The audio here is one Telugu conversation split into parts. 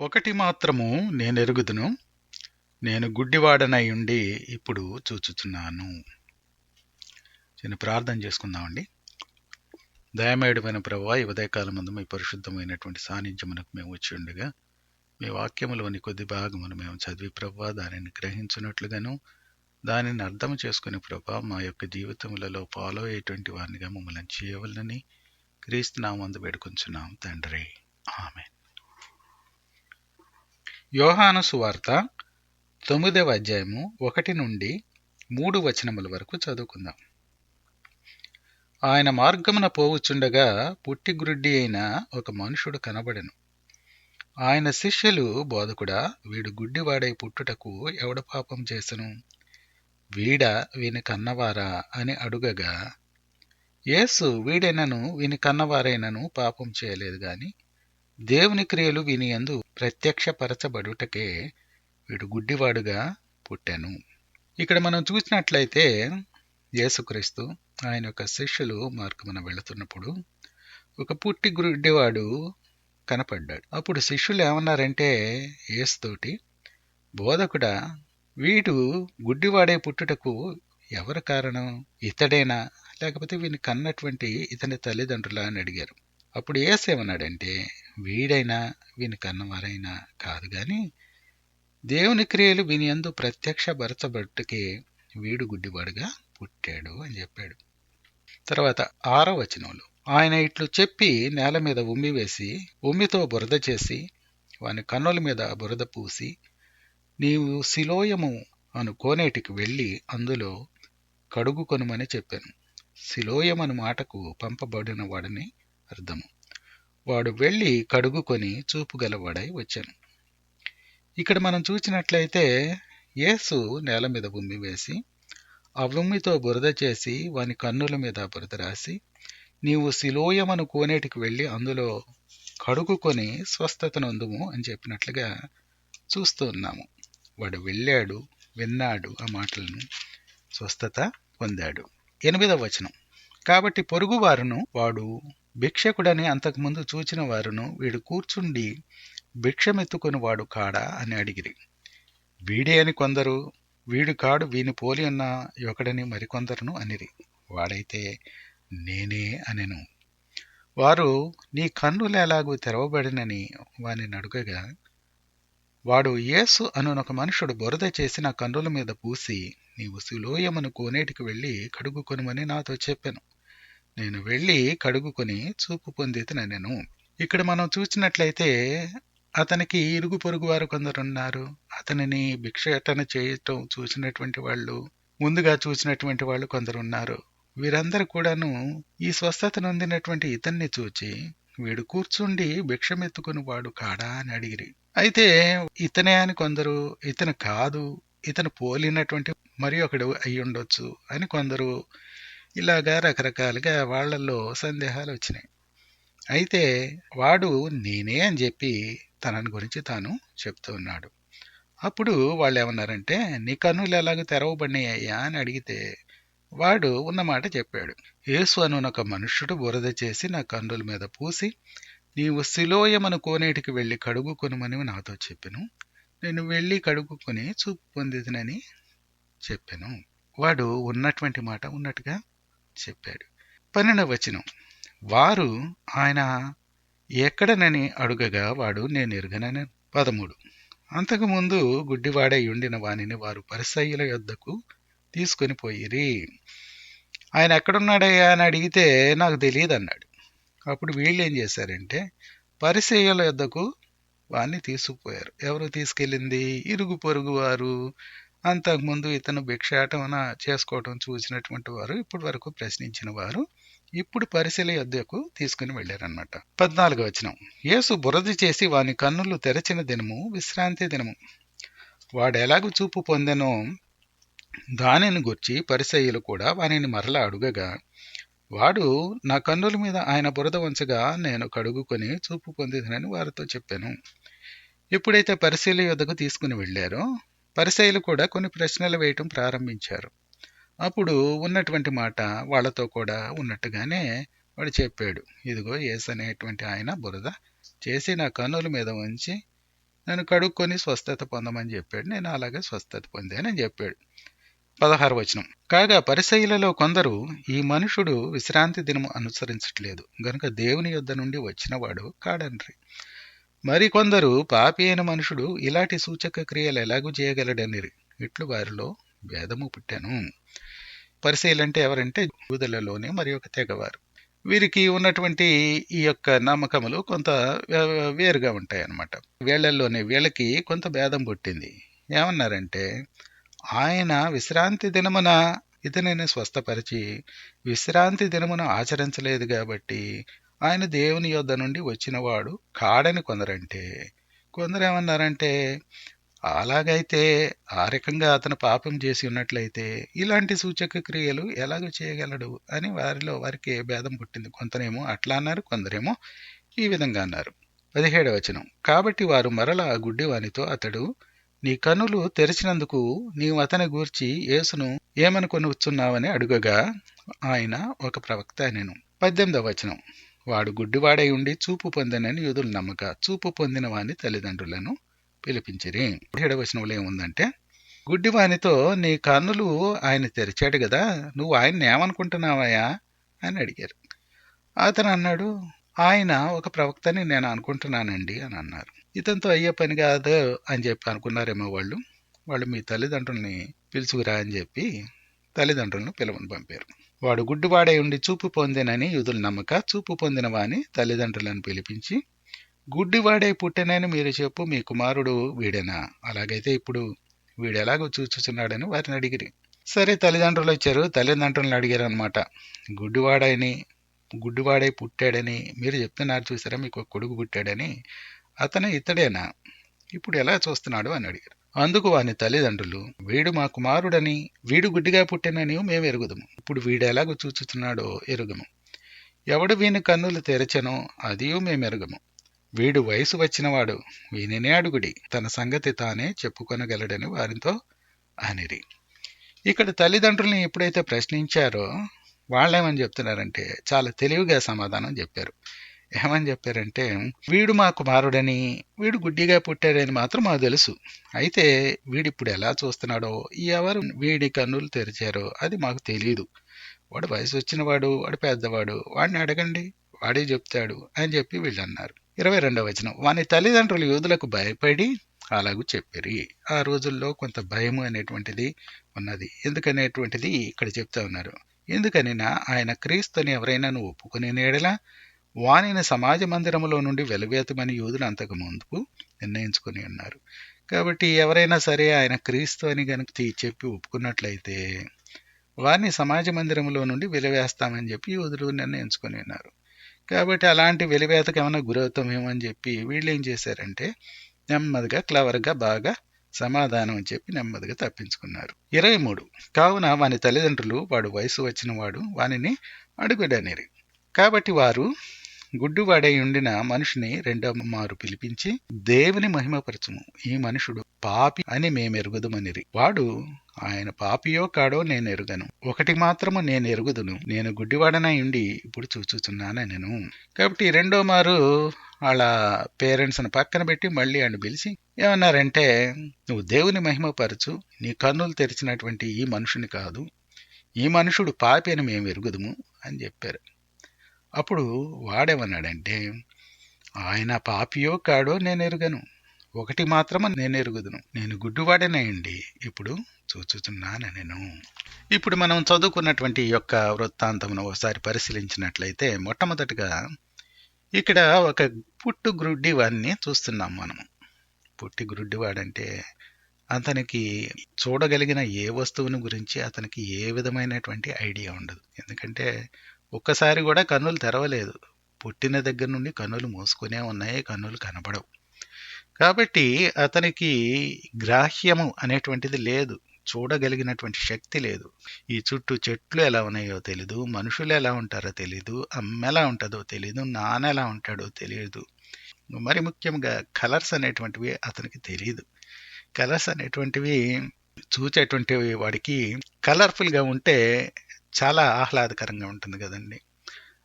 ఒకటి మాత్రము నేనెరుగుదును, నేను గుడ్డివాడనై ఉండి ఇప్పుడు చూచుచున్నాను. చిన్న ప్రార్థన చేసుకుందామండి. దయమేయుడమైన ప్రభువా, ఈ ఉదయకాలమందు మీ పరిశుద్ధమైనటువంటి సాన్నిధ్యమునకు మేము వచ్చి ఉండగా, మీ వాక్యములోని కొద్ది భాగమును మేము చదివి ప్రభువా దానిని గ్రహించున్నట్లుగాను, దానిని అర్థం చేసుకుని ప్రభువా మా యొక్క జీవితములలో ఫాలో అయ్యేటువంటి వారినిగా మమ్మల్ని చేయవలనని క్రీస్తు నామమున వేడుకొంచున్నాం తండ్రి, ఆమేన్. యోహాను సువార్త 9వ అధ్యాయము 1 నుండి 3 వచనముల వరకు చదువుకుందాం. ఆయన మార్గమున పోవుచుండగా పుట్టిగ్రుడ్డి అయిన ఒక మనుషుడు కనబడెను. ఆయన శిష్యులు, బోధకుడా, వీడు గుడ్డివాడై పుట్టుటకు ఎవడ పాపం చేసెను? వీడా వీని కన్నవారా అని అడుగగా, యేసు వీడైనను వీని కన్నవారైనను పాపం చేయలేదు గాని దేవుని క్రియలు వీని యందు ప్రత్యక్షపరచబడుటకే వీడు గుడ్డివాడుగా పుట్టెను. ఇక్కడ మనం చూసినట్లయితే యేసుక్రీస్తు ఆయన యొక్క శిష్యులు మార్గమున వెళుతున్నప్పుడు ఒక పుట్టి గుడ్డివాడు కనపడ్డాడు. అప్పుడు శిష్యులు ఏమన్నారంటే యేసుతోటి, బోధకుడా, వీడు గుడ్డివాడే పుట్టుటకు ఎవరు కారణం? ఇతడేనా, లేకపోతే వీని కన్నటువంటి ఇతని తల్లిదండ్రులా అని అడిగారు. అప్పుడు యేసు ఏమన్నాడంటే, వీడైనా వీని కన్నవారైనా కాదు గాని దేవుని క్రియలు వీని యందు ప్రత్యక్షపరచబట్టుకే వీడు గుడ్డివాడుగా పుట్టాడు అని చెప్పాడు. తర్వాత 6వ వచనంలో, ఆయన ఇట్లు చెప్పి నేల మీద ఉమ్మి వేసి ఉమ్మితో బురద చేసి వాని కన్నుల మీద బురద పూసి, నీవు సిలోయము అను కోనేటికి వెళ్ళి అందులో కడుగుకొనుమని చెప్పాను. సిలోయమను మాటకు పంపబడిన వాడని అర్థము. వాడు వెళ్ళి కడుగుకొని చూపుగలవాడై వచ్చాను. ఇక్కడ మనం చూసినట్లయితే యేసు నేల మీద ఉమ్మి వేసి ఆ ఉమ్మితో బురద చేసి వాని కన్నుల మీద బురద రాసి, నీవు సిలోయమను కోనేటికి వెళ్ళి అందులో కడుగుకొని స్వస్థత నొందుము అని చెప్పినట్లుగా చూస్తూ ఉన్నాము. వాడు వెళ్ళాడు, విన్నాడు ఆ మాటలను, స్వస్థత పొందాడు. 8వ వచనం, కాబట్టి పొరుగువారును వాడు భిక్షకుడని అంతకుముందు చూచిన వారును వీడు కూర్చుండి భిక్షమెత్తుకొని వాడు కాడా అని అడిగిరి. వీడే అని కొందరు, వీడు కాడు వీని పోలి ఉన్న ఒకడని మరికొందరును అనిరి. వాడైతే నేనే అనెను. వారు, నీ కన్నులు ఎలాగూ తెరవబడినని వానిని అడుగగా, వాడు, యేసు అనునొక మనుషుడు బురద చేసి నా కన్నుల మీద పూసి, నీవు సిలోయమను కోనేటికి వెళ్ళి కడుగుకొనుమని నాతో చెప్పాను. నేను వెళ్ళి కడుగుకొని చూపు పొందితినెను. ఇక్కడ మనం చూసినట్లయితే అతనికి ఇరుగు పొరుగు వారు కొందరున్నారు. అతనిని భిక్షాటన చేయటం చూసినటువంటి వాళ్ళు, ముందుగా చూసినటువంటి వాళ్ళు కొందరున్నారు. వీరందరూ కూడాను ఈ స్వస్థత నొందినటువంటి ఇతన్ని చూచి, వీడు కూర్చుండి భిక్షమెత్తుకుని వాడు కాడా అని అడిగిరి. అయితే ఇతనే అని కొందరు, ఇతను కాదు, ఇతను పోలినటువంటి మరి ఒకడు అయి ఉండొచ్చు అని కొందరు, ఇలాగా రకరకాలుగా వాళ్లలో సందేహాలు వచ్చినాయి. అయితే వాడు నేనే అని చెప్పి తనని గురించి తాను చెప్తూ ఉన్నాడు. అప్పుడు వాళ్ళు ఏమన్నారంటే, నీ కన్నులు ఎలాగో తెరవబడినాయ్యా అని అడిగితే వాడు ఉన్నమాట చెప్పాడు. యేసు అనునొక మనుష్యుడు బురద చేసి నా కన్నుల మీద పూసి, నీవు సిలోయమను కోనేటికి వెళ్ళి కడుగుకొనుమని నాతో చెప్పెను. నేను వెళ్ళి కడుగుకొని చూపు పొందితినని చెప్పాను. వాడు ఉన్నటువంటి మాట ఉన్నట్టుగా చెప్పాడు. 12వ వచనం, వారు ఆయన ఎక్కడనని అడుగగా వాడు, నేను ఎరుగనని. 13, అంతకుముందు గుడ్డివాడై ఉండిన వానిని వారు పరిసయ్యుల యొద్దకు తీసుకొని పోయిరి. ఆయన ఎక్కడున్నాడయ్యా అని అడిగితే నాకు తెలియదు అన్నాడు. అప్పుడు వీళ్ళు ఏం చేశారంటే పరిసయ్యుల యొద్దకు వాన్ని తీసుకుపోయారు. ఎవరు తీసుకెళ్ళింది? ఇరుగు పొరుగు వారు, అంతకుముందు ఇతను భిక్షాటన చేసుకోవటం చూసినటువంటి వారు, ఇప్పటి వరకు ప్రశ్నించిన వారు, ఇప్పుడు పరిశీల యొద్దకు తీసుకుని వెళ్ళారన్నమాట. 14వ వచనం, యేసు బురద చేసి వాని కన్నులు తెరచిన దినము విశ్రాంతి దినము. వాడు ఎలాగూ చూపు పొందెనో దానిని గుర్చి పరిసయ్యులు కూడా వానిని మరలా అడుగగా, వాడు నా కన్నుల మీద ఆయన బురద ఉంచగా నేను కడుగుకొని చూపు పొందినని వారితో చెప్పాను. ఎప్పుడైతే పరిశీల యొద్దకు తీసుకుని వెళ్ళారో పరిసయ్యులు కూడా కొన్ని ప్రశ్నలు వేయటం ప్రారంభించారు. అప్పుడు ఉన్నటువంటి మాట వాళ్లతో కూడా ఉన్నట్టుగానే వాడు చెప్పాడు, ఇదిగో యేసు అనేటువంటి ఆయన బురద చేసి నా కన్నుల మీద ఉంచి నన్ను కడుక్కొని స్వస్థత పొందమని చెప్పాడు. నేను అలాగే స్వస్థత పొందానని చెప్పాడు. 16వ వచనం. కాగా పరిసయ్యులలో కొందరు, ఈ మనుషుడు విశ్రాంతి దినము అనుసరించట్లేదు గనుక దేవుని యొద్ద నుండి వచ్చినవాడు కాడన్రి. మరికొందరు, పాపి అయిన మనుషుడు ఇలాంటి సూచక క్రియలు ఎలాగూ చేయగలడనిరి. ఇట్లు వారిలో భేదము పుట్టాను. పరిసయ్యులంటే ఎవరంటే యూదులలోనే మరి ఒక తెగవారు. వీరికి ఉన్నటువంటి ఈ యొక్క నమ్మకములు కొంత వేరుగా ఉంటాయి అన్నమాట. వీళ్ళకి కొంత భేదం పుట్టింది. ఏమన్నారంటే, ఆయన విశ్రాంతి దినమున ఇతనిని స్వస్థపరిచి విశ్రాంతి దినమున ఆచరించలేదు కాబట్టి ఆయన దేవుని యొద్ద నుండి వచ్చినవాడు కాడని కొందరంటే, కొందరేమన్నారంటే, అలాగైతే ఆ రకంగా అతను పాపం చేసి ఉన్నట్లయితే ఇలాంటి సూచక క్రియలు ఎలాగో చేయగలడు అని వారికి భేదం పుట్టింది. కొంతనేమో అట్లా అన్నారు, కొందరేమో ఈ విధంగా అన్నారు. 17వ వచనం. కాబట్టి వారు మరలా ఆ గుడ్డివానితో, అతడు నీ కన్నులు తెరిచినందుకు నీవు అతని గూర్చి యేసును ఏమనుకొనుచున్నావని అడుగగా ఆయన ఒక ప్రవక్త అనెను. 18వ వచనం. వాడు గుడ్డివాడై ఉండి చూపు పొందనని యూదులు నమ్మక చూపు పొందిన వాని తల్లిదండ్రులను పిలిపించిరి. 17వ వచనంలో ఏముందంటే, గుడ్డివానితో నీ కన్నులు ఆయన తెరిచాడు కదా, నువ్వు ఆయన్ని ఏమనుకుంటున్నావయ్యా అని అడిగారు. అతను అన్నాడు, ఆయన ఒక ప్రవక్తని నేను అనుకుంటున్నానండి అని అన్నారు. ఇతనితో అయ్యే పని కాదు అని చెప్పి అనుకున్నారేమో వాళ్ళు మీ తల్లిదండ్రుల్ని పిలుచుకురా అని చెప్పి తల్లిదండ్రులను పిలువని పంపారు. వాడు గుడ్డివాడై ఉండి చూపు పొందినని యూదులు నమ్మక చూపు పొందిన వాని తల్లిదండ్రులను పిలిపించి, గుడ్డివాడై పుట్టినని మీరు చెప్పు, మీ కుమారుడు వీడేనా? అలాగైతే ఇప్పుడు వీడెలాగో చూచుచున్నాడని వారిని అడిగిరి. సరే, తల్లిదండ్రులు వచ్చారు. తల్లిదండ్రులను అడిగారు అనమాట. గుడ్డివాడై పుట్టాడని మీరు చెప్తున్నారు చూసారా, మీకు ఒక కొడుకు పుట్టాడని, అతను ఇతడేనా? ఇప్పుడు ఎలా చూస్తున్నాడు అని అడిగారు. అందుకు వాని తల్లిదండ్రులు, వీడు మా కుమారుడని, వీడు గుడ్డిగా పుట్టినని మేము ఎరుగుదము. ఇప్పుడు వీడు ఎలాగో చూచుచున్నాడో ఎరుగము. ఎవడు వీని కన్నులు తెరచెనో అదియూ మేము ఎరుగము. వీడు వయసు వచ్చినవాడు, వీనినే అడుగుడి, తన సంగతి తానే చెప్పుకొనగలడని వారితో అనిరి. ఇక్కడ తల్లిదండ్రుల్ని ఎప్పుడైతే ప్రశ్నించారో వాళ్ళేమని చెప్తున్నారంటే, చాలా తెలివిగా సమాధానం చెప్పారు. ఏమని చెప్పారంటే, వీడు మా కుమారుడని, వీడు గుడ్డిగా పుట్టాడని మాత్రం మాకు తెలుసు. అయితే వీడిప్పుడు ఎలా చూస్తున్నాడో, ఎవరు వీడి కన్నులు తెరిచారో అది మాకు తెలియదు. వాడు వయసు వచ్చినవాడు, వాడు పెద్దవాడు, వాడిని అడగండి, వాడే చెప్తాడు అని చెప్పి వీళ్ళు అన్నారు. 22వ వచనం. వాని తల్లిదండ్రులు యూదులకు భయపడి అలాగూ చెప్పిరి. ఆ రోజుల్లో కొంత భయము అనేటువంటిది ఉన్నది. ఎందుకనేటువంటిది ఇక్కడ చెప్తా ఉన్నారు. ఎందుకనినా ఆయన క్రీస్తుని ఎవరైనా ఒప్పుకునే నేడలా వానిని సమాజ మందిరములో నుండి వెలివేతమని యూదులు అంతకు ముందుకు నిర్ణయించుకుని ఉన్నారు. కాబట్టి ఎవరైనా సరే ఆయన క్రీస్తు అని గనుక చెప్పి ఒప్పుకున్నట్లయితే వారిని సమాజ మందిరంలో నుండి వెలివేస్తామని చెప్పి యూదులు నిర్ణయించుకుని ఉన్నారు. కాబట్టి అలాంటి వెలివేతకు ఏమైనా గురవుతామేమో అని చెప్పి వీళ్ళు ఏం చేశారంటే, నెమ్మదిగా క్లవర్గా బాగా సమాధానం అని చెప్పి నెమ్మదిగా తప్పించుకున్నారు. 23. కావున వాని తల్లిదండ్రులు వాడు వయసు వచ్చిన వాడు వానిని అడుగుడనిరి. కాబట్టి వారు గుడ్డివాడై ఉండిన మనుషుని రెండవ మారు పిలిపించి, దేవుని మహిమపరచుము, ఈ మనుషుడు పాపి అని మేమెరుగుదుమనిరి. వాడు ఆయన పాపియో కాడో నేను ఎరుగను. ఒకటి మాత్రము నేను ఎరుగుదును, నేను గుడ్డివాడనై ఉండి ఇప్పుడు చూచుచున్నానెను. కాబట్టి రెండో మారు వాళ్ళ పేరెంట్స్ని పక్కన పెట్టి మళ్ళీ ఆయన పిలిచి ఏమన్నారంటే, నువ్వు దేవుని మహిమపరచు, నీ కన్నులు తెరిచినటువంటి ఈ మనుషుని కాదు, ఈ మనుషుడు పాపి అని మేము ఎరుగుదుము అని చెప్పారు. అప్పుడు వాడేమన్నాడంటే, ఆయన పాపియో కాడో నేను ఎరుగను, ఒకటి మాత్రము నేను ఎరుగుదును, నేను గుడ్డివాడనయ్యండి ఇప్పుడు చూచుచున్నానెను. ఇప్పుడు మనం చదువుకున్నటువంటి ఈ యొక్క వృత్తాంతమును ఒకసారి పరిశీలించినట్లయితే, మొట్టమొదటిగా ఇక్కడ ఒక పుట్టు గ్రుడ్డివాడిని చూస్తున్నాం మనము. పుట్టి గ్రుడ్డివాడంటే అతనికి చూడగలిగిన ఏ వస్తువుని గురించి అతనికి ఏ విధమైనటువంటి ఐడియా ఉండదు. ఎందుకంటే ఒక్కసారి కూడా కన్నులు తెరవలేదు. పుట్టిన దగ్గర నుండి కన్నులు మూసుకునే ఉన్నాయి, కన్నులు కనపడవు. కాబట్టి అతనికి గ్రాహ్యము అనేటువంటిది లేదు, చూడగలిగినటువంటి శక్తి లేదు. ఈ చుట్టూ చెట్లు ఎలా ఉన్నాయో తెలీదు, మనుషులు ఎలా ఉంటారో తెలీదు, అమ్మ ఎలా ఉంటుందో తెలీదు, నాన్న ఎలా ఉంటాడో తెలియదు. మరి ముఖ్యంగా కలర్స్ అనేటువంటివి అతనికి తెలియదు. కలర్స్ అనేటువంటివి చూచేటువంటి వాడికి కలర్ఫుల్గా ఉంటే చాలా ఆహ్లాదకరంగా ఉంటుంది కదండి.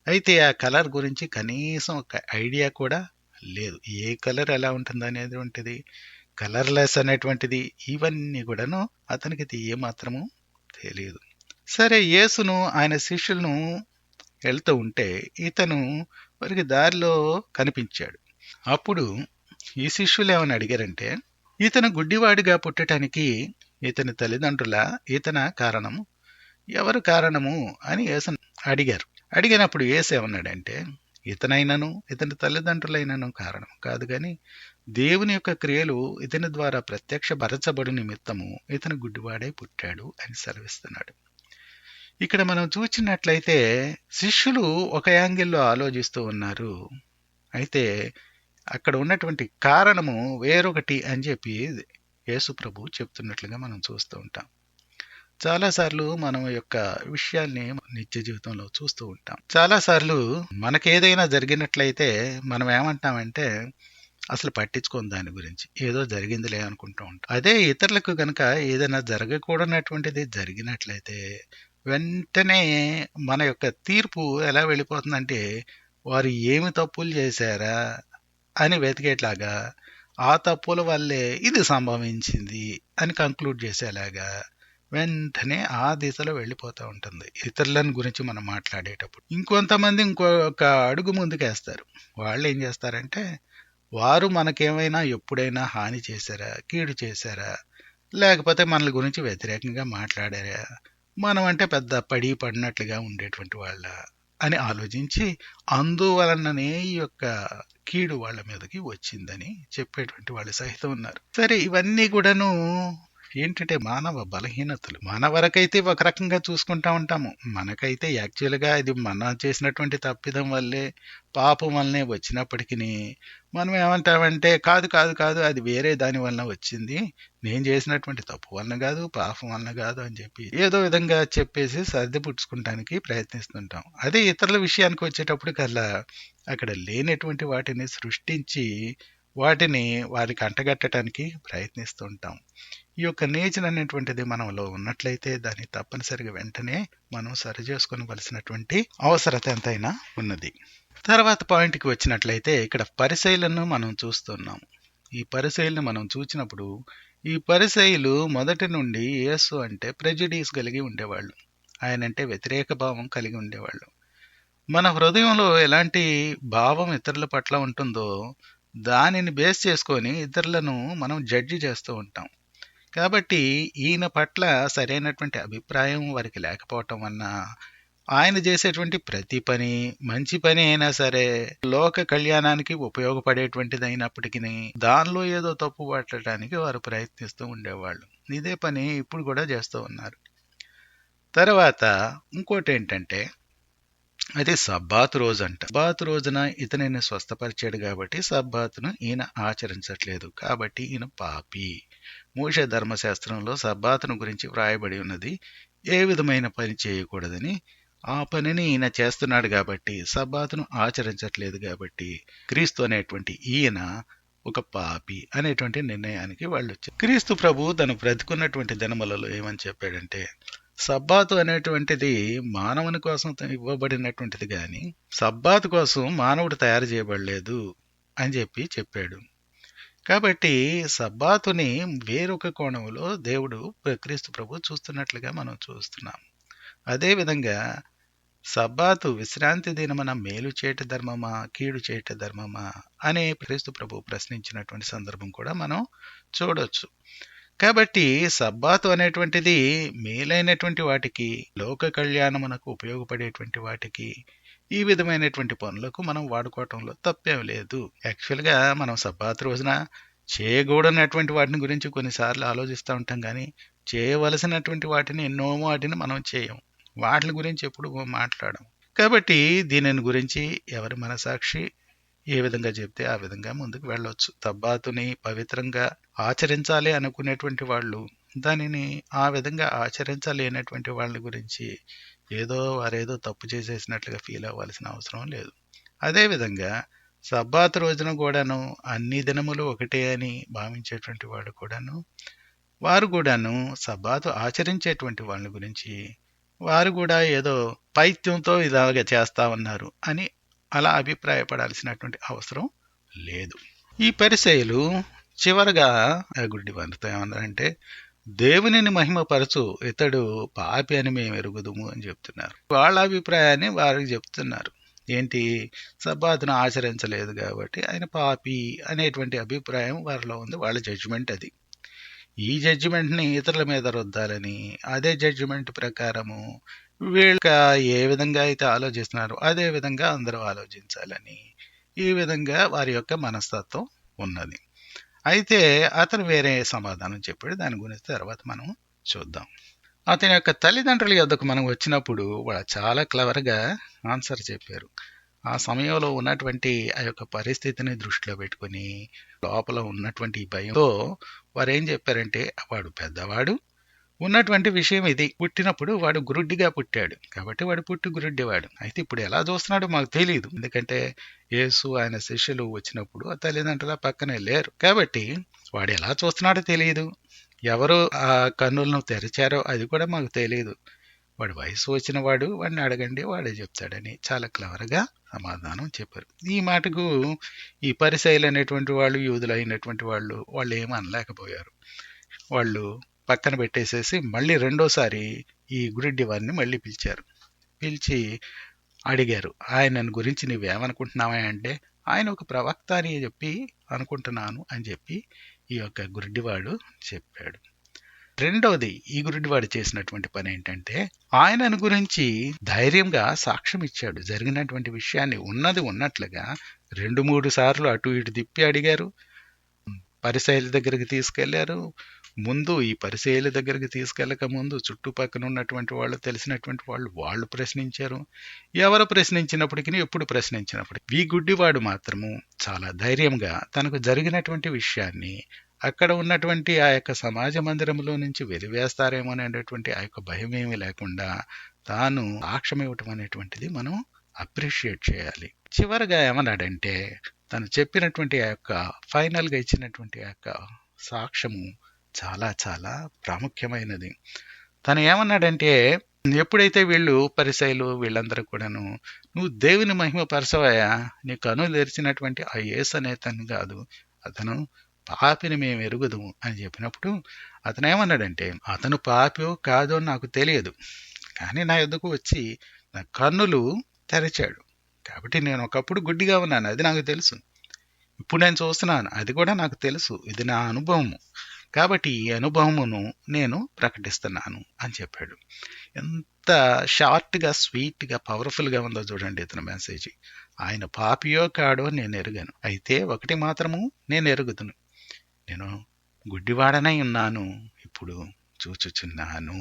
అయితే ఆ కలర్ గురించి కనీసం ఒక ఐడియా కూడా లేదు. ఏ కలర్ ఎలా ఉంటుంది అనేటువంటిది, కలర్‌లెస్ అనేటువంటిది, ఇవన్నీ కూడాను అతనికి ఏమాత్రము తెలియదు. సరే, యేసును ఆయన శిష్యులను వెళ్తూ ఉంటే ఇతను వారికి దారిలో కనిపించాడు. అప్పుడు ఈ శిష్యులు ఏమని అడిగారంటే, ఇతను గుడ్డివాడిగా పుట్టడానికి ఇతని తల్లిదండ్రుల, ఇతన కారణము, ఎవరు కారణము అని యేసును అడిగారు. అడిగినప్పుడు యేసు ఏమన్నాడంటే, ఇతనైనను ఇతని తల్లిదండ్రులైనను కారణం కాదు గాని దేవుని యొక్క క్రియలు ఇతని ద్వారా ప్రత్యక్షపరచబడు నిమిత్తము ఇతను గుడ్డివాడై పుట్టాడు అని సెలవిస్తున్నాడు. ఇక్కడ మనం చూచినట్లయితే శిష్యులు ఒక యాంగిల్లో ఆలోచిస్తూ ఉన్నారు. అయితే అక్కడ ఉన్నటువంటి కారణము వేరొకటి అని చెప్పి యేసు ప్రభు చెప్తున్నట్లుగా మనం చూస్తూ ఉంటాం. చాలాసార్లు మనం యొక్క విషయాల్ని నిత్య జీవితంలో చూస్తూ ఉంటాం. చాలాసార్లు మనకేదైనా జరిగినట్లయితే మనం ఏమంటామంటే అసలు పట్టించుకోం దాని గురించి, ఏదో జరిగిందిలే అనుకుంటూ ఉంటాం. అదే ఇతరులకు గనక ఏదైనా జరగకూడనటువంటిది జరిగినట్లయితే వెంటనే మన యొక్క తీర్పు ఎలా వెళ్ళిపోతుందంటే, వారు ఏమి తప్పులు చేశారా అని వెతికేట్లాగా, ఆ తప్పుల వల్లే ఇది సంభవించింది అని కంక్లూడ్ చేసేలాగా వెంటనే ఆ దిశలో వెళ్ళిపోతూ ఉంటుంది ఇతరులను గురించి మనం మాట్లాడేటప్పుడు. ఇంకొంతమంది ఇంకొక అడుగు ముందుకేస్తారు. వాళ్ళు ఏం చేస్తారంటే, వారు మనకేమైనా ఎప్పుడైనా హాని చేశారా, కీడు చేశారా, లేకపోతే మన గురించి వ్యతిరేకంగా మాట్లాడారా, మనం అంటే పెద్ద పడినట్లుగా ఉండేటువంటి వాళ్ళ అని ఆలోచించి అందువలననే ఈ యొక్క కీడు వాళ్ళ మీదకి వచ్చిందని చెప్పేటువంటి వాళ్ళు సహితం ఉన్నారు. సరే, ఇవన్నీ కూడాను ఏంటంటే మానవ బలహీనతలు. మన వరకైతే ఒక రకంగా చూసుకుంటా ఉంటాము. మనకైతే యాక్చువల్గా ఇది మన చేసినటువంటి తప్పిదం వల్లే, పాపం వల్లనే వచ్చినప్పటికీ మనం ఏమంటామంటే, కాదు కాదు కాదు అది వేరే దాని వలన వచ్చింది, నేను చేసినటువంటి తప్పు వలన కాదు, పాపం వలన కాదు అని చెప్పి ఏదో విధంగా చెప్పేసి సర్దిపుచ్చుకుంటానికి ప్రయత్నిస్తుంటాం. అదే ఇతరుల విషయానికి వచ్చేటప్పుడు కల్లా అక్కడ లేనటువంటి వాటిని సృష్టించి వాటిని వారికి అంటగట్టడానికి ప్రయత్నిస్తూ ఉంటాం. ఈ యొక్క నేచర్ అనేటువంటిది మనలో ఉన్నట్లయితే దాన్ని తప్పనిసరిగా వెంటనే మనం సరి చేసుకోవలసినటువంటి అవసరత ఎంతైనా ఉన్నది. తర్వాత పాయింట్కి వచ్చినట్లయితే ఇక్కడ పరిసయ్యులను మనం చూస్తున్నాం. ఈ పరిసయ్యులను మనం చూసినప్పుడు ఈ పరిసయ్యులు మొదటి నుండి యేసు అంటే ప్రెజుడీస్ కలిగి ఉండేవాళ్ళు, ఆయనంటే వ్యతిరేక భావం కలిగి ఉండేవాళ్ళు. మన హృదయంలో ఎలాంటి భావం ఇతరుల పట్ల ఉంటుందో దానిని బేస్ చేసుకొని ఇతరులను మనం జడ్జి చేస్తూ ఉంటాం. కాబట్టి ఈయన పట్ల సరైనటువంటి అభిప్రాయం వారికి లేకపోవటం వలన ఆయన చేసేటువంటి ప్రతి పని మంచి పని అయినా సరే లోక కళ్యాణానికి ఉపయోగపడేటువంటిది అయినప్పటికీ దానిలో ఏదో తప్పు పట్టడానికి వారు ప్రయత్నిస్తూ ఉండేవాళ్ళు. ఇదే పని ఇప్పుడు కూడా చేస్తూ ఉన్నారు. తర్వాత ఇంకోటి ఏంటంటే, అది సబ్బాతు రోజు అంట. సబ్బాతు రోజున ఇతనిని స్వస్థపరిచాడు కాబట్టి సబ్బాతును ఈయన ఆచరించట్లేదు, కాబట్టి ఈయన పాపి. మోషే ధర్మశాస్త్రంలో సబ్బాతును గురించి వ్రాయబడి ఉన్నది, ఏ విధమైన పని చేయకూడదని. ఆ పనిని ఈయన చేస్తున్నాడు కాబట్టి, సబ్బాతును ఆచరించట్లేదు కాబట్టి క్రీస్తు అనేటువంటి ఈయన ఒక పాపి అనేటువంటి నిర్ణయానికి వాళ్ళు వచ్చారు. క్రీస్తు ప్రభు తను బ్రతికున్నటువంటి దినములలో ఏమని చెప్పాడంటే, సబ్బాతు అనేటువంటిది మానవుని కోసం ఇవ్వబడినటువంటిది కానీ సబ్బాతు కోసం మానవుడు తయారు చేయబడలేదు అని చెప్పాడు. కాబట్టి సబ్బాతుని వేరొక కోణంలో దేవుడు క్రీస్తు ప్రభు చూస్తున్నట్లుగా మనం చూస్తున్నాం. అదేవిధంగా సబ్బాతు విశ్రాంతి దినమున మేలు చేయట ధర్మమా, కీడు చేయట ధర్మమా అనే క్రీస్తు ప్రభు ప్రశ్నించినటువంటి సందర్భం కూడా మనం చూడొచ్చు. కాబట్టి సబ్బాతు అనేటువంటిది మేలైనటువంటి వాటికి, లోక కళ్యాణమునకు ఉపయోగపడేటువంటి వాటికి, ఈ విధమైనటువంటి పనులకు మనం వాడుకోవటంలో తప్పేం లేదు. యాక్చువల్గా మనం సబ్బాతు రోజున చేయకూడనటువంటి వాటిని గురించి కొన్నిసార్లు ఆలోచిస్తూ ఉంటాం, కానీ చేయవలసినటువంటి వాటిని ఎన్నో వాటిని మనం చేయం, వాటి గురించి ఎప్పుడు మాట్లాడం. కాబట్టి దీనిని గురించి ఎవరి మనసాక్షి ఏ విధంగా చెప్తే ఆ విధంగా ముందుకు వెళ్ళొచ్చు. సబ్బాతుని పవిత్రంగా ఆచరించాలి అనుకునేటువంటి వాళ్ళు దానిని ఆ విధంగా ఆచరించలేనటువంటి వాళ్ళ గురించి వారేదో తప్పు చేసేసినట్లుగా ఫీల్ అవ్వాల్సిన అవసరం లేదు. అదేవిధంగా సబ్బాతు రోజున కూడాను అన్ని దినములు ఒకటే అని భావించేటువంటి వారు కూడాను సబ్బాతు ఆచరించేటువంటి వాళ్ళ గురించి వారు కూడా ఏదో పైత్యంతో ఇలాగ చేస్తా ఉన్నారు అని అలా అభిప్రాయపడాల్సినటువంటి అవసరం లేదు. ఈ పరిసయ్యులు చివరగా ఆ గుడ్డివానితో ఏమన్నారంటే, దేవునిని మహిమపరచు, ఇతడు పాపి అని మేము ఎరుగుదుము అని చెప్తున్నారు. వాళ్ళ అభిప్రాయాన్ని వారికి చెప్తున్నారు. ఏంటి? సబ్బాతును ఆచరించలేదు కాబట్టి ఆయన పాపి అనేటువంటి అభిప్రాయం వారిలో ఉంది. వాళ్ళ జడ్జిమెంట్ అది. ఈ జడ్జిమెంట్ని ఇతరుల మీద రుద్దాలని, అదే జడ్జిమెంట్ ప్రకారము వీళ్ళ ఏ విధంగా అయితే ఆలోచిస్తున్నారో అదే విధంగా అందరూ ఆలోచించాలని, ఈ విధంగా వారి యొక్క మనస్తత్వం ఉన్నది. అయితే అతను వేరే సమాధానం చెప్పాడు. దాని గురించి తర్వాత మనం చూద్దాం. అతని యొక్క తల్లిదండ్రుల యొద్దకు మనం వచ్చినప్పుడు వాళ్ళు చాలా క్లవర్గా ఆన్సర్ చెప్పారు. ఆ సమయంలో ఉన్నటువంటి ఆ యొక్క పరిస్థితిని దృష్టిలో పెట్టుకుని, లోపల ఉన్నటువంటి భయంతో వారు ఏం చెప్పారంటే, వాడు పెద్దవాడు, ఉన్నటువంటి విషయం ఇది. పుట్టినప్పుడు వాడు గురుడ్డిగా పుట్టాడు కాబట్టి వాడు పుట్టి గురుడ్డివాడు. అయితే ఇప్పుడు ఎలా చూస్తున్నాడో మాకు తెలియదు. ఎందుకంటే యేసు ఆయన శిష్యులు వచ్చినప్పుడు ఆ తల్లిదండ్రుల పక్కనే లేరు కాబట్టి వాడు ఎలా చూస్తున్నాడో తెలియదు. ఎవరు ఆ కన్నులను తెరిచారో అది కూడా మాకు తెలియదు. వాడు వయసు వచ్చిన వాడు, వాడిని అడగండి, వాడే చెప్తాడని చాలా క్లవర్గా సమాధానం చెప్పారు. ఈ మాటకు ఈ పరిసయ్యులు అనేటువంటి వాళ్ళు, యూదులు అయినటువంటి వాళ్ళు ఏమీ అనలేకపోయారు. వాళ్ళు పక్కన పెట్టేసేసి మళ్ళీ రెండోసారి ఈ గురిడ్డి వారిని మళ్ళీ పిలిచారు. పిలిచి అడిగారు, ఆయనను గురించి నువ్వేమనుకుంటున్నావా అంటే, ఆయన ఒక ప్రవక్త అని చెప్పి అనుకుంటున్నాను అని చెప్పి ఈ యొక్క గురిడ్డివాడు చెప్పాడు. రెండవది, ఈ గురిడ్డివాడు చేసినటువంటి పని ఏంటంటే, ఆయనను గురించి ధైర్యంగా సాక్ష్యం ఇచ్చాడు. జరిగినటువంటి విషయాన్ని ఉన్నది ఉన్నట్లుగా 2-3 సార్లు అటు ఇటు తిప్పి అడిగారు. పరిసయ్యుల దగ్గరికి తీసుకెళ్లారు. ముందు ఈ పరిసయ్యుల దగ్గరికి తీసుకెళ్లక ముందు చుట్టుపక్కల ఉన్నటువంటి వాళ్ళు, తెలిసినటువంటి వాళ్ళు ప్రశ్నించారు. ఎవరు ప్రశ్నించినప్పటికీ, ఎప్పుడు ప్రశ్నించినప్పటికీ ఈ గుడ్డివాడు మాత్రము చాలా ధైర్యంగా తనకు జరిగినటువంటి విషయాన్ని అక్కడ ఉన్నటువంటి ఆ యొక్క సమాజ మందిరంలో నుంచి వెలివేస్తారేమో అనేటువంటి ఆ యొక్క భయం ఏమీ లేకుండా తాను సాక్ష్యం ఇవ్వటం అనేటువంటిది మనం అప్రిషియేట్ చేయాలి. చివరగా ఏమన్నాడంటే, తను చెప్పినటువంటి ఆ యొక్క ఫైనల్గా ఇచ్చినటువంటి ఆ యొక్క సాక్ష్యము చాలా చాలా ప్రాముఖ్యమైనది. తను ఏమన్నాడంటే, ఎప్పుడైతే వీళ్ళు పరిసయ్యులు వీళ్ళందరూ కూడాను, నువ్వు దేవుని మహిమ పరచవయ్యా, నీ కన్నులు తెరిచినటువంటి ఆ యేసు అనే తను కాదు, అతను పాపిని మేము ఎరుగుదుము అని చెప్పినప్పుడు అతను ఏమన్నాడంటే, అతను పాపో కాదో నాకు తెలియదు, కానీ నా యొద్దకు వచ్చి నా కన్నులు తెరిచాడు కాబట్టి నేను ఒకప్పుడు గుడ్డిగా ఉన్నాను, అది నాకు తెలుసు. ఇప్పుడు నేను చూస్తున్నాను, అది కూడా నాకు తెలుసు. ఇది నా అనుభవము కాబట్టి ఈ అనుభవమును నేను ప్రకటిస్తున్నాను అని చెప్పాడు. ఎంత షార్ట్గా, స్వీట్గా, పవర్ఫుల్గా ఉందో చూడండి ఇతని మెసేజ్. ఆయన పాపియో కాడో నేను ఎరుగను, అయితే ఒకటి మాత్రము నేను ఎరుగుదును, నేను గుడ్డివాడనై ఉన్నాను, ఇప్పుడు చూచుచున్నాను.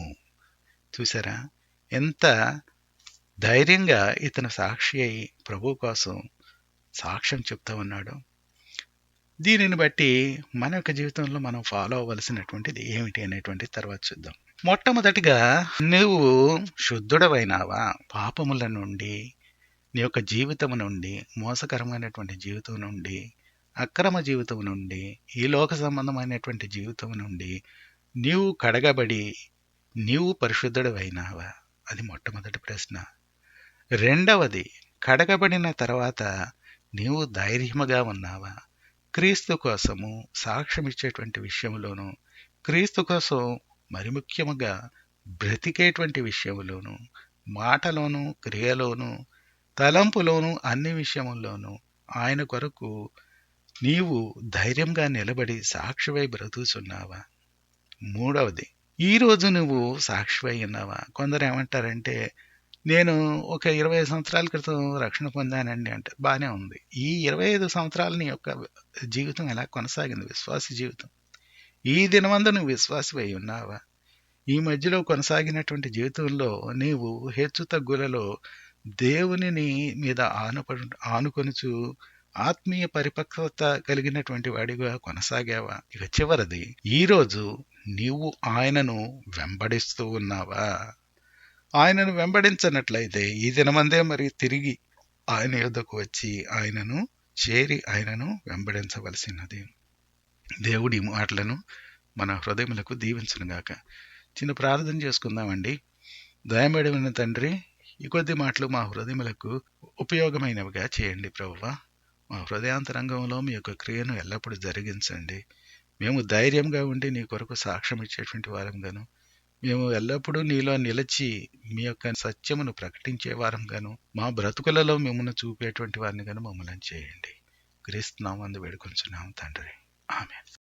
చూసారా ఎంత ధైర్యంగా ఇతను సాక్షి అయి ప్రభు కోసం సాక్ష్యం చెప్తా ఉన్నాడు. దీనిని బట్టి మన యొక్క జీవితంలో మనం ఫాలో అవ్వవలసినటువంటిది ఏమిటి అనేటువంటి తర్వాత చూద్దాం. మొట్టమొదటిగా, నువ్వు శుద్ధుడవైనావా? పాపముల నుండి, నీ యొక్క జీవితం నుండి, మోసకరమైనటువంటి జీవితం నుండి, అక్రమ జీవితం నుండి, ఈ లోక సంబంధమైనటువంటి జీవితం నుండి నీవు కడగబడి నీవు పరిశుద్ధుడవైనావా? అది మొట్టమొదటి ప్రశ్న. రెండవది, కడగబడిన తర్వాత నీవు ధైర్యముగా ఉన్నావా? క్రీస్తు కోసము సాక్ష్యం ఇచ్చేటువంటి విషయంలోనూ, క్రీస్తు కోసం మరి ముఖ్యముగా బ్రతికేటువంటి విషయంలోనూ, మాటలోను, క్రియలోను, తలంపులోను, అన్ని విషయముల్లోనూ ఆయన కొరకు నీవు ధైర్యంగా నిలబడి సాక్షివై బ్రతుకుతున్నావా? మూడవది, ఈరోజు నువ్వు సాక్షివై ఉన్నావా? కొందరు ఏమంటారంటే, నేను ఒక 25 సంవత్సరాల క్రితం రక్షణ పొందానండి అంటే బాగానే ఉంది. ఈ 25 సంవత్సరాల నీ యొక్క జీవితం ఎలా కొనసాగింది? విశ్వాస జీవితం. ఈ దినమందు నువ్వు విశ్వాసమై ఉన్నావా? ఈ మధ్యలో కొనసాగినటువంటి జీవితంలో నీవు హెచ్చు తగ్గులలో దేవుని మీద ఆనుకొనుచు ఆత్మీయ పరిపక్వత కలిగినటువంటి వాడిగా కొనసాగావా? ఇక చివరిది, ఈరోజు నీవు ఆయనను వెంబడిస్తూ ఉన్నావా? ఆయనను వెంబడించనట్లయితే ఈ దినమందే మరి తిరిగి ఆయన యొద్దకు వచ్చి ఆయనను చేరి ఆయనను వెంబడించవలసినది. దేవుడి మాటలను మన హృదయములకు దీవించునుగాక. చిన్న ప్రార్థన చేసుకుందామండి. దయమేడమైన తండ్రి, ఈ కొద్ది మాటలు మా హృదయములకు ఉపయోగమైనవిగా చేయండి ప్రభువా. మా హృదయాంతరంగంలో మీ యొక్క క్రియను ఎల్లప్పుడూ జరిగించండి. మేము ధైర్యంగా ఉండి నీ కొరకు సాక్ష్యం ఇచ్చేటువంటి వారంగాను, మేము ఎల్లప్పుడూ నీలో నిలిచి మీ యొక్క సత్యమును ప్రకటించే వారంగాను, మా బ్రతుకులలో మిమ్మల్ని చూపేటువంటి వారిని గాను మమ్మల్ని చేయండి. క్రీస్తు నామమున వేడుకొంచున్నాము తండ్రి. ఆమేన్.